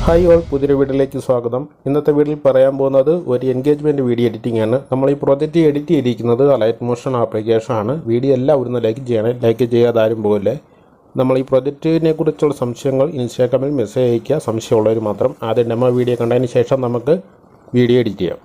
Hi all, പുതിയൊരു വീഡിയോയിലേക്ക് സ്വാഗതം. ഇന്നത്തെ വീഡിയോയിൽ പറയാൻ പോകുന്നത് ഒരു എൻഗേജ്മെൻറ്റ് വീഡിയോ എഡിറ്റിംഗ് ആണ്. നമ്മൾ ഈ പ്രോജക്റ്റ് എഡിറ്റ് ചെയ്തിരിക്കുന്നത് അലൈറ്റ് മോഷൻ ആപ്ലിക്കേഷൻ ആണ്. വീഡിയോ എല്ലാവരും ലൈക്ക് ചെയ്യണം. ലൈക്ക് ചെയ്യാതെ ആരും പോകില്ലേ. നമ്മൾ ഈ പ്രോജക്റ്റിനെ കുറിച്ചുള്ള സംശയങ്ങൾ ഇൻസ്റ്റാഗ്രാമിൽ മെസ്സേജ് അയയ്ക്കുക, സംശയമുള്ളവർ മാത്രം. ആദ്യം ഡെമോ വീഡിയോ കണ്ടതിന് ശേഷം നമുക്ക് വീഡിയോ എഡിറ്റ് ചെയ്യാം.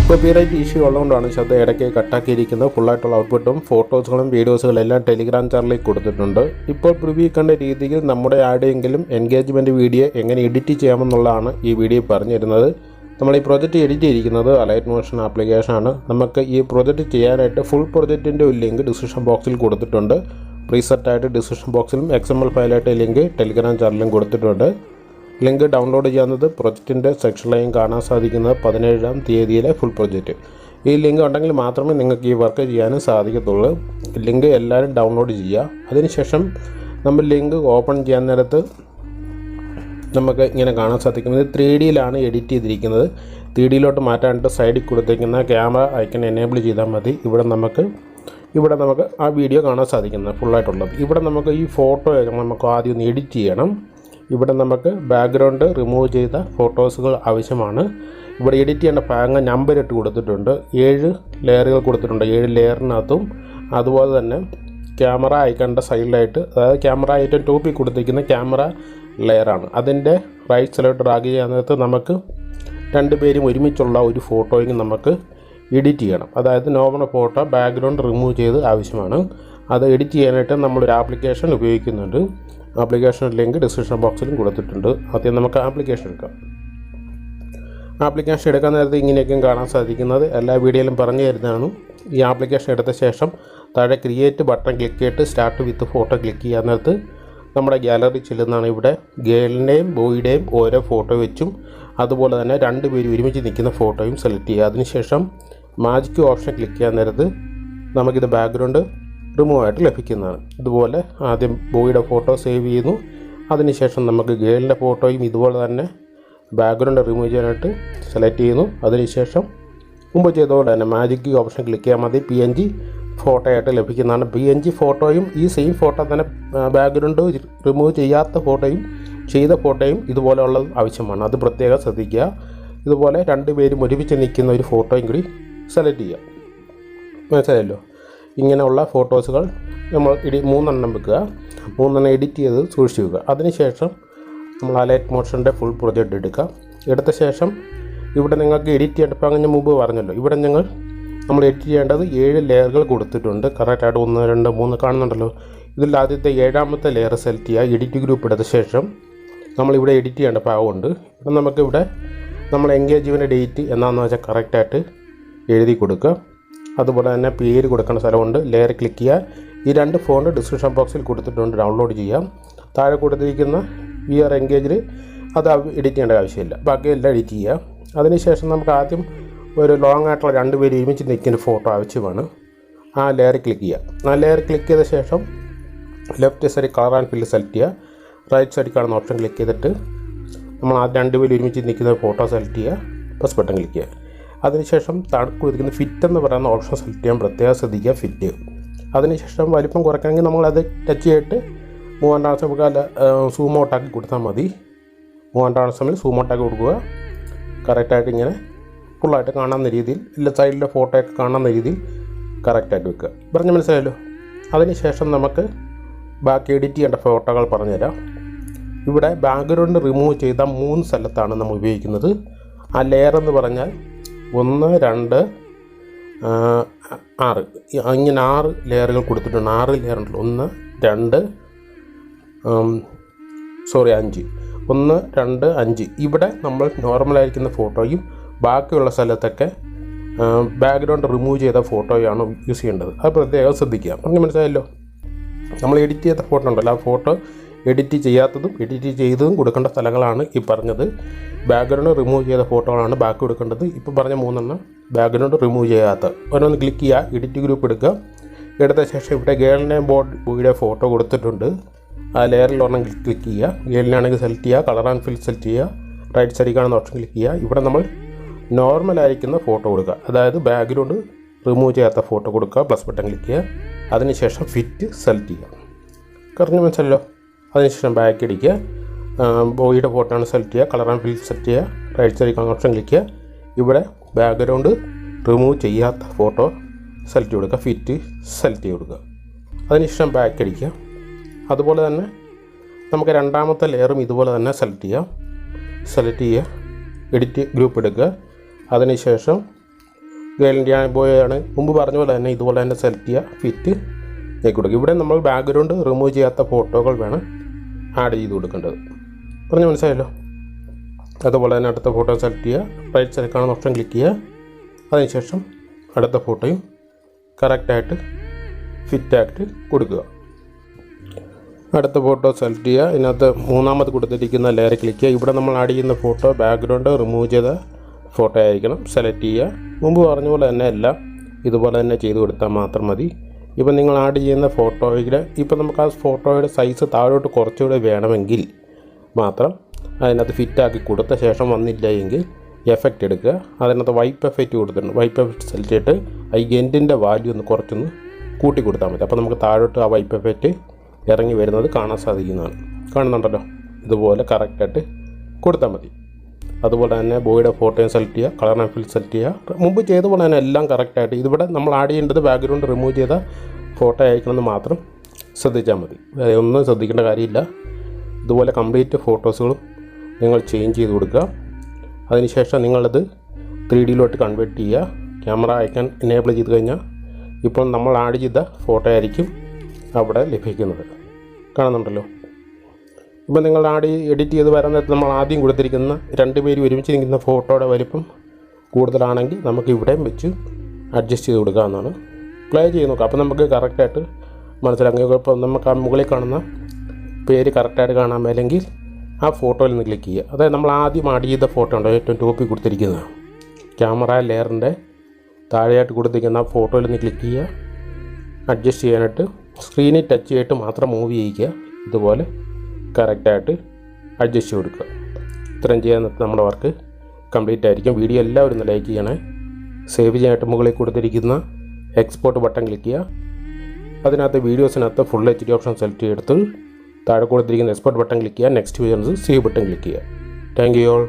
കോപ്പിറൈറ്റ് ഇഷ്യൂ ഉള്ളതുകൊണ്ടാണ് ശബ്ദ ഇടയ്ക്ക് കട്ടാക്കിയിരിക്കുന്നത്. ഫുള്ളായിട്ടുള്ള ഔട്ട്പുട്ടും ഫോട്ടോസുകളും വീഡിയോസുകളും എല്ലാം ടെലിഗ്രാം ചാനലിലേക്ക് കൊടുത്തിട്ടുണ്ട്. ഇപ്പോൾ പ്രിവ്യൂ കണ്ട രീതിയിൽ നമ്മുടെ ആരുടെയെങ്കിലും എൻഗേജ്മെൻറ്റ് വീഡിയോ എങ്ങനെ എഡിറ്റ് ചെയ്യാമെന്നുള്ളതാണ് ഈ വീഡിയോ പറഞ്ഞു തരുന്നത്. നമ്മൾ ഈ പ്രോജക്റ്റ് എഡിറ്റ് ചെയ്തിരിക്കുന്നത് അലൈറ്റ് മോഷൻ ആപ്ലിക്കേഷൻ ആണ്. നമുക്ക് ഈ പ്രോജക്റ്റ് ചെയ്യാനായിട്ട് ഫുൾ പ്രോജക്റ്റിൻ്റെ ഒരു ലിങ്ക് ഡിസ്ക്രിപ്ഷൻ ബോക്സിൽ കൊടുത്തിട്ടുണ്ട്. പ്രീസെറ്റായിട്ട് ഡിസ്ക്രിപ്ഷൻ ബോക്സിലും XML ഫയലായിട്ട് ലിങ്ക് ടെലിഗ്രാം ചാനലിലും കൊടുത്തിട്ടുണ്ട്. ലിങ്ക് ഡൗൺലോഡ് ചെയ്യുന്നത് പ്രൊജക്റ്റിൻ്റെ സെക്ഷനിലായും കാണാൻ സാധിക്കുന്നത് 17-ാം തീയതിയിലെ ഫുൾ പ്രൊജക്റ്റ്. ഈ ലിങ്ക് ഉണ്ടെങ്കിൽ മാത്രമേ നിങ്ങൾക്ക് ഈ വർക്ക് ചെയ്യാനും സാധിക്കത്തുള്ളൂ. ലിങ്ക് എല്ലാവരും ഡൗൺലോഡ് ചെയ്യുക. അതിനുശേഷം നമ്മൾ ലിങ്ക് ഓപ്പൺ ചെയ്യാൻ നേരത്ത് നമുക്ക് ഇങ്ങനെ കാണാൻ സാധിക്കുന്നത് 3Dയിലാണ് എഡിറ്റ് ചെയ്തിരിക്കുന്നത്. 3Dയിലോട്ട് മാറ്റാനായിട്ട് സൈഡിൽ കൊടുത്തിരിക്കുന്ന ക്യാമറ ഐക്കൺ എനേബിൾ ചെയ്താൽ മതി. ഇവിടെ നമുക്ക് ആ വീഡിയോ കാണാൻ സാധിക്കുന്നത് ഫുള്ളായിട്ടുള്ളത്. ഇവിടെ നമുക്ക് ഈ ഫോട്ടോ നമുക്ക് ആദ്യം ഒന്ന് എഡിറ്റ് ചെയ്യണം. ഇവിടെ നമുക്ക് ബാക്ക്ഗ്രൗണ്ട് റിമൂവ് ചെയ്ത ഫോട്ടോസുകൾ ആവശ്യമാണ്. ഇവിടെ എഡിറ്റ് ചെയ്യേണ്ട ഭാഗങ്ങൾ നമ്പർ ഇട്ട് കൊടുത്തിട്ടുണ്ട്. 7 ലെയറുകൾ കൊടുത്തിട്ടുണ്ട്. 7 ലെയറിനകത്തും അതുപോലെ തന്നെ ക്യാമറ ഐക്കണിൻ്റെ സൈഡിലായിട്ട്, അതായത് ക്യാമറ ഐറ്റം ടോപ്പിൽ കൊടുത്തിരിക്കുന്ന ക്യാമറ ലെയറാണ്. അതിൻ്റെ റൈറ്റ് സൈഡിലോട്ട് ഡ്രാഗ് ചെയ്യാൻ നേരത്ത് നമുക്ക് 2 പേരും ഒരുമിച്ചുള്ള ഒരു ഫോട്ടോയും നമുക്ക് എഡിറ്റ് ചെയ്യണം. അതായത് നോർമൽ ഫോട്ടോ ബാക്ക്ഗ്രൗണ്ട് റിമൂവ് ചെയ്ത് ആവശ്യമാണ്. അത് എഡിറ്റ് ചെയ്യാനായിട്ട് നമ്മളൊരു ആപ്ലിക്കേഷൻ ഉപയോഗിക്കുന്നുണ്ട്. ആപ്ലിക്കേഷൻ ലിങ്ക് ഡിസ്ക്രിപ്ഷൻ ബോക്സിലും കൊടുത്തിട്ടുണ്ട്. ആദ്യം നമുക്ക് ആപ്ലിക്കേഷൻ എടുക്കാം. ആപ്ലിക്കേഷൻ എടുക്കാൻ നേരത്തെ ഇങ്ങനെയൊക്കെയും കാണാൻ സാധിക്കുന്നത് എല്ലാ വീഡിയോയിലും പറഞ്ഞു തരുന്നതാണ്. ഈ ആപ്ലിക്കേഷൻ എടുത്ത ശേഷം താഴെ ക്രിയേറ്റ് ബട്ടൺ ക്ലിക്ക് ചെയ്തിട്ട് സ്റ്റാർട്ട് വിത്ത് ഫോട്ടോ ക്ലിക്ക് ചെയ്യാൻ നേരത്ത് നമ്മുടെ ഗാലറി ചെല്ലുന്നതാണ്. ഇവിടെ ഗേളിൻ്റെയും ബോയുടെയും ഓരോ ഫോട്ടോ വെച്ചും അതുപോലെ തന്നെ 2 പേര് ഒരുമിച്ച് നിൽക്കുന്ന ഫോട്ടോയും സെലക്ട് ചെയ്യുക. അതിനുശേഷം മാജിക് ഓപ്ഷൻ ക്ലിക്ക് ചെയ്യാൻ നേരത്ത് നമുക്കിത് ബാക്ക്ഗ്രൗണ്ട് റിമൂവ് ആയിട്ട് ലഭിക്കുന്നതാണ്. ഇതുപോലെ ആദ്യം ബോയുടെ ഫോട്ടോ സേവ് ചെയ്യുന്നു. അതിനുശേഷം നമുക്ക് ഗേളിൻ്റെ ഫോട്ടോയും ഇതുപോലെ തന്നെ ബാക്ക്ഗ്രൗണ്ട് റിമൂവ് ചെയ്യാനായിട്ട് സെലക്ട് ചെയ്യുന്നു. അതിനുശേഷം മുമ്പ് ചെയ്തതുപോലെ തന്നെ മാജിക് ഓപ്ഷൻ ക്ലിക്ക് ചെയ്യാൻ മതി. PNG ഫോട്ടോ ആയിട്ട് ലഭിക്കുന്നതാണ്. PNG ഫോട്ടോയും ഈ സെയിം ഫോട്ടോ തന്നെ ബാക്ക്ഗ്രൗണ്ട് റിമൂവ് ചെയ്യാത്ത ഫോട്ടോയും ചെയ്ത ഫോട്ടോയും ഇതുപോലെയുള്ളത് ആവശ്യമാണ്. അത് പ്രത്യേകം ശ്രദ്ധിക്കുക. ഇതുപോലെ 2 പേരും ഒരുമിച്ച് നിൽക്കുന്ന ഒരു ഫോട്ടോയും കൂടി സെലക്ട് ചെയ്യുക. മനസ്സിലായല്ലോ. ഇങ്ങനെയുള്ള ഫോട്ടോസുകൾ നമ്മൾ 3 വെക്കുക. 3 എഡിറ്റ് ചെയ്ത് സൂക്ഷിച്ച് വെക്കുക. അതിനുശേഷം നമ്മൾ അലൈറ്റ് മോഷൻ്റെ ഫുൾ പ്രൊജക്റ്റ് എടുക്കുക. എടുത്ത ശേഷം ഇവിടെ നിങ്ങൾക്ക് എഡിറ്റ് ചെയ്യേണ്ടപ്പോൾ അങ്ങനെ മുമ്പ് പറഞ്ഞല്ലോ, ഇവിടെ നമ്മൾ എഡിറ്റ് ചെയ്യേണ്ടത് 7 ലെയറുകൾ കൊടുത്തിട്ടുണ്ട്. കറക്റ്റായിട്ട് 1, 2, 3 കാണുന്നുണ്ടല്ലോ. ഇതിൽ ആദ്യത്തെ 7ാമത്തെ ലെയർ സെലക്ട് ചെയ്യുക. എഡിറ്റ് ഗ്രൂപ്പ് എടുത്ത ശേഷം നമ്മളിവിടെ എഡിറ്റ് ചെയ്യേണ്ട ഭാഗമുണ്ട്. അപ്പം നമുക്കിവിടെ നമ്മൾ എൻഗേജ്മെൻറ്റ് ഡേറ്റ് എന്നാന്ന് വെച്ചാൽ കറക്റ്റായിട്ട് എഴുതി കൊടുക്കുക. അതുപോലെ തന്നെ പേര് കൊടുക്കേണ്ട സ്ഥലമുണ്ട്. ലെയർ ക്ലിക്ക് ചെയ്യുക. ഈ 2 ഫോണ്ട് ഡിസ്ക്രിപ്ഷൻ ബോക്സിൽ കൊടുത്തിട്ടുണ്ട്, ഡൗൺലോഡ് ചെയ്യാം. താഴെ കൊടുത്തിരിക്കുന്ന വിയർ എൻഗേജിൽ അത് എഡിറ്റ് ചെയ്യേണ്ട ആവശ്യമില്ല. ബാക്കിയെല്ലാം എഡിറ്റ് ചെയ്യുക. അതിനുശേഷം നമുക്ക് ആദ്യം ഒരു ലോങ് ആയിട്ടുള്ള 2 പേര് ഒരുമിച്ച് നിൽക്കുന്ന ഫോട്ടോ ആവശ്യമാണ്. ആ ലെയർ ക്ലിക്ക് ചെയ്യുക. ആ ലെയർ ക്ലിക്ക് ചെയ്ത ശേഷം ലെഫ്റ്റ് സൈഡിൽ കളർ ആൻഡ് ഫില്ല് സെലക്ട് ചെയ്യുക. റൈറ്റ് സൈഡിൽ കാണുന്ന ഓപ്ഷൻ ക്ലിക്ക് ചെയ്തിട്ട് നമ്മൾ ആ 2 പേര് ഒരുമിച്ച് നിൽക്കുന്ന ഫോട്ടോ സെലക്ട് ചെയ്യുക. പ്ലസ് ബട്ടൺ ക്ലിക്ക് ചെയ്യുക. അതിനുശേഷം താഴെ കൊടുത്തിരിക്കുന്ന ഫിറ്റ് എന്ന് പറയുന്ന ഓപ്ഷൻ സെലക്ട് ചെയ്യാൻ പ്രത്യേകം ശ്രദ്ധിക്കുക. ഫിറ്റ്. അതിനുശേഷം വലിപ്പം കുറയ്ക്കണമെങ്കിൽ നമ്മളത് ടച്ച് ചെയ്തിട്ട് 3 ട്രാൻസ്ഫോമിൽ സൂം ഔട്ടാക്കി കൊടുത്താൽ മതി. 3 ട്രാൻസ്ഫോമിൽ സൂം ഔട്ടാക്കി കൊടുക്കുക. കറക്റ്റായിട്ട് ഇങ്ങനെ ഫുള്ളായിട്ട് കാണാവുന്ന രീതിയിൽ, ഇല്ല സൈഡിലെ ഫോട്ടോയൊക്കെ കാണാവുന്ന രീതിയിൽ കറക്റ്റായിട്ട് വെക്കുക. പറഞ്ഞ് മനസ്സിലായല്ലോ. അതിനുശേഷം നമുക്ക് ബാക്കി എഡിറ്റ് ചെയ്യേണ്ട ഫോട്ടോകൾ പറഞ്ഞുതരാം. ഇവിടെ ബാക്ക്ഗ്രൗണ്ട് റിമൂവ് ചെയ്ത 3 സ്ഥലത്താണ് നമ്മൾ ഉപയോഗിക്കുന്നത്. ആ ലെയർ എന്ന് പറഞ്ഞാൽ 1, 2, 6 ഇങ്ങനെ 6 ലെയറുകൾ കൊടുത്തിട്ടുണ്ട്. 6 ലെയർ ഉണ്ടല്ലോ. 1, 2, 5. 1, 2, 5. ഇവിടെ നമ്മൾ നോർമലായിരിക്കുന്ന ഫോട്ടോയും ബാക്കിയുള്ള സ്ഥലത്തൊക്കെ ബാക്ക്ഗ്രൗണ്ട് റിമൂവ് ചെയ്ത ഫോട്ടോയാണ് യൂസ് ചെയ്യേണ്ടത്. അത് പ്രത്യേകം ശ്രദ്ധിക്കുക. പറഞ്ഞ് മനസ്സിലായല്ലോ. നമ്മൾ എഡിറ്റ് ചെയ്ത ഫോട്ടോ ഉണ്ടല്ലോ, ആ ഫോട്ടോ എഡിറ്റ് ചെയ്യാത്തതും എഡിറ്റ് ചെയ്തതും കൊടുക്കേണ്ട സ്ഥലങ്ങളാണ് ഈ പറഞ്ഞത്. ബാക്ക്ഗ്രൗണ്ട് റിമൂവ് ചെയ്ത ഫോട്ടോകളാണ് ബാക്ക് കൊടുക്കേണ്ടത്. ഇപ്പോൾ പറഞ്ഞ 3 എണ്ണം ബാക്ക്ഗ്രൗണ്ട് റിമൂവ് ചെയ്യാത്ത. ഓരോന്ന് ക്ലിക്ക് ചെയ്യുക, എഡിറ്റ് ഗ്രൂപ്പ് എടുക്കുക. എടുത്ത ശേഷം ഇവിടെ ഗേൾ നെയിം ബോർഡ് ഫോട്ടോ കൊടുത്തിട്ടുണ്ട്. ആ ലെയറിൽ ഒരെണ്ണം ക്ലിക്ക് ചെയ്യുക. ഗേളിനാണെങ്കിൽ സെലക്ട് ചെയ്യുക, കളർ ആൻഡ് ഫിൽ സെലക്ട് ചെയ്യുക, റൈറ്റ് സൈഡിൽ കാണുന്ന ഓപ്ഷൻ ക്ലിക്ക് ചെയ്യുക. ഇവിടെ നമ്മൾ നോർമലായിരിക്കുന്ന ഫോട്ടോ കൊടുക്കുക, അതായത് ബാക്ക്ഗ്രൗണ്ട് റിമൂവ് ചെയ്യാത്ത ഫോട്ടോ കൊടുക്കുക. പ്ലസ് ബട്ടൺ ക്ലിക്ക് ചെയ്യുക. അതിനുശേഷം ഫിറ്റ് സെലക്ട് ചെയ്യുക. കറഞ്ഞ് മനസ്സിലല്ലോ. അതിനുശേഷം ബാക്ക് അടിക്കുക. ബോഡിയുടെ ഫോട്ടോ ആണ് സെലക്ട് ചെയ്യുക, കളർ ആൻഡ് ഫിൽ സെലക്ട് ചെയ്യുക, റൈറ്റ് സൈഡിൽ കാണുന്ന ഓപ്ഷൻ ക്ലിക്ക് ചെയ്യുക. ഇവിടെ ബാക്ക്ഗ്രൗണ്ട് റിമൂവ് ചെയ്യാത്ത ഫോട്ടോ സെലക്ട് കൊടുക്കുക, ഫിറ്റ് സെലക്ട് ചെയ്ത് കൊടുക്കുക. അതിനുശേഷം ബാക്ക് അടിക്കുക. അതുപോലെ തന്നെ നമുക്ക് രണ്ടാമത്തെ ലെയറും ഇതുപോലെ തന്നെ സെലക്ട് ചെയ്യുക, എഡിറ്റ് ഗ്രൂപ്പ് എടുക്കുക. അതിനുശേഷം ഗേൾ ഇന്ത്യ ബോയാണ് മുമ്പ് പറഞ്ഞ പോലെ തന്നെ ഇതുപോലെ തന്നെ സെലക്ട് ചെയ്യുക, ഫിറ്റ് ചെയ്ത് കൊടുക്കുക. ഇവിടെ നമ്മൾ ബാക്ക്ഗ്രൗണ്ട് റിമൂവ് ചെയ്യാത്ത ഫോട്ടോകൾ വേണം ആഡ് ചെയ്ത് കൊടുക്കേണ്ടത്. പറഞ്ഞ് മനസ്സിലായല്ലോ. അതുപോലെ തന്നെ അടുത്ത ഫോട്ടോ സെലക്ട് ചെയ്യുക, റൈറ്റ് സൈഡിൽ കാണുന്ന ഓപ്ഷൻ ക്ലിക്ക് ചെയ്യുക. അതിനുശേഷം അടുത്ത ഫോട്ടോയും കറക്റ്റായിട്ട് ഫിറ്റായിട്ട് കൊടുക്കുക. അടുത്ത ഫോട്ടോ സെലക്ട് ചെയ്യുക. ഇതിനകത്ത് മൂന്നാമത് കൊടുത്തിരിക്കുന്ന ലെയർ ക്ലിക്ക് ചെയ്യുക. ഇവിടെ നമ്മൾ ആഡ് ചെയ്യുന്ന ഫോട്ടോ ബാക്ക്ഗ്രൗണ്ട് റിമൂവ് ചെയ്ത ഫോട്ടോ ആയിരിക്കണം. സെലക്ട് ചെയ്യുക. മുമ്പ് പറഞ്ഞ പോലെ തന്നെ എല്ലാം ഇതുപോലെ തന്നെ ചെയ്ത് കൊടുത്താൽ മാത്രം മതി. ഇപ്പം നിങ്ങൾ ആഡ് ചെയ്യുന്ന ഫോട്ടോയുടെ ഇപ്പം നമുക്ക് ആ ഫോട്ടോയുടെ സൈസ് താഴോട്ട് കുറച്ചുകൂടെ വേണമെങ്കിൽ മാത്രം അതിനകത്ത് ഫിറ്റാക്കി കൊടുത്ത ശേഷം വന്നില്ല എങ്കിൽ എഫക്റ്റ് എടുക്കുക. അതിനകത്ത് വൈപ്പ് എഫക്റ്റ് കൊടുത്തിട്ടുണ്ട്. വൈപ്പ് എഫക്റ്റ് സെലക്ട് ചെയ്തിട്ട് ഈ എൻഡിൻ്റെ വാല്യൂ ഒന്ന് കുറച്ചൊന്ന് കൂട്ടി കൊടുത്താൽ മതി. അപ്പോൾ നമുക്ക് താഴോട്ട് ആ വൈപ്പ് എഫക്റ്റ് ഇറങ്ങി വരുന്നത് കാണാൻ സാധിക്കുന്നതാണ്. കാണുന്നുണ്ടല്ലോ. ഇതുപോലെ കറക്റ്റായിട്ട് കൊടുത്താൽ മതി. അതുപോലെ തന്നെ ബോഡിയുടെ ഫോട്ടോയും സെലക്ട് ചെയ്യുക, കളർ ആൻഡ് ഫിൽ സെലക്ട് ചെയ്യുക. മുമ്പ് ചെയ്ത പോലെ തന്നെ എല്ലാം കറക്റ്റായിട്ട്. ഇതിവിടെ നമ്മൾ ആഡ് ചെയ്യേണ്ടത് ബാക്ക്ഗ്രൗണ്ട് റിമൂവ് ചെയ്ത ഫോട്ടോ അയക്കണമെന്ന് മാത്രം ശ്രദ്ധിച്ചാൽ മതി. വേറെ ഒന്നും ശ്രദ്ധിക്കേണ്ട കാര്യമില്ല. ഇതുപോലെ കംപ്ലീറ്റ് ഫോട്ടോസുകളും നിങ്ങൾ ചേഞ്ച് ചെയ്ത് കൊടുക്കുക. അതിനുശേഷം നിങ്ങളത് 3Dയിലോട്ട് കൺവേർട്ട് ചെയ്യുക. ക്യാമറ ഐക്കൺ എനേബിൾ ചെയ്ത് കഴിഞ്ഞാൽ ഇപ്പോൾ നമ്മൾ ആഡ് ചെയ്ത ഫോട്ടോ ആയിരിക്കും അവിടെ ലഭിക്കുന്നത്. കാണുന്നുണ്ടല്ലോ. ഇപ്പോൾ നിങ്ങൾ എഡിറ്റ് ചെയ്ത് വരാൻ നേരത്ത് നമ്മൾ ആദ്യം കൊടുത്തിരിക്കുന്ന 2 പേര് ഒരുമിച്ച് നിൽക്കുന്ന ഫോട്ടോയുടെ വലിപ്പം കൂടുതലാണെങ്കിൽ നമുക്ക് ഇവിടെയും വെച്ച് അഡ്ജസ്റ്റ് ചെയ്ത് കൊടുക്കാവുന്നതാണ്. പ്ലേ ചെയ്ത് നോക്കാം. അപ്പോൾ നമുക്ക് കറക്റ്റായിട്ട് മനസ്സിലാക്കി. ഇപ്പോൾ നമുക്ക് ആ മുകളിൽ കാണുന്ന പേര് കറക്റ്റായിട്ട് കാണാൻ മേലെങ്കിൽ ആ ഫോട്ടോയിൽ നിന്ന് ക്ലിക്ക് ചെയ്യുക. അതായത് നമ്മൾ ആദ്യം ആഡ് ചെയ്ത ഫോട്ടോ ഉണ്ടോ ഏറ്റവും ടോപ്പിൽ കൊടുത്തിരിക്കുന്നത് ക്യാമറ ലെയറിൻ്റെ താഴെയായിട്ട് കൊടുത്തിരിക്കുന്ന ആ ഫോട്ടോയിൽ നിന്ന് ക്ലിക്ക് ചെയ്യുക. അഡ്ജസ്റ്റ് ചെയ്യാനായിട്ട് സ്ക്രീനിൽ ടച്ച് ചെയ്തിട്ട് മാത്രം മൂവ് ചെയ്യിക്കുക. ഇതുപോലെ കറക്റ്റായിട്ട് അഡ്ജസ്റ്റ് ചെയ്ത് കൊടുക്കുക. ഇത്രയും ചെയ്യാൻ നമ്മുടെ വർക്ക് കംപ്ലീറ്റ് ആയിരിക്കും. വീഡിയോ എല്ലാവരും ഒന്ന് ലൈക്ക് ചെയ്യണേ. സേവ് ചെയ്യാനായിട്ട് മുകളിൽ കൊടുത്തിരിക്കുന്ന എക്സ്പോർട്ട് ബട്ടൺ ക്ലിക്ക് ചെയ്യുക. അതിനകത്ത് വീഡിയോസിനകത്ത് ഫുൾ HD ഓപ്ഷൻ സെലക്ട് ചെയ്തെടുത്ത് താഴെ കൊടുത്തിരിക്കുന്ന എക്സ്പോർട്ട് ബട്ടൺ ക്ലിക്ക് ചെയ്യുക. Next videos save button click ചെയ്യുക. Thank you all.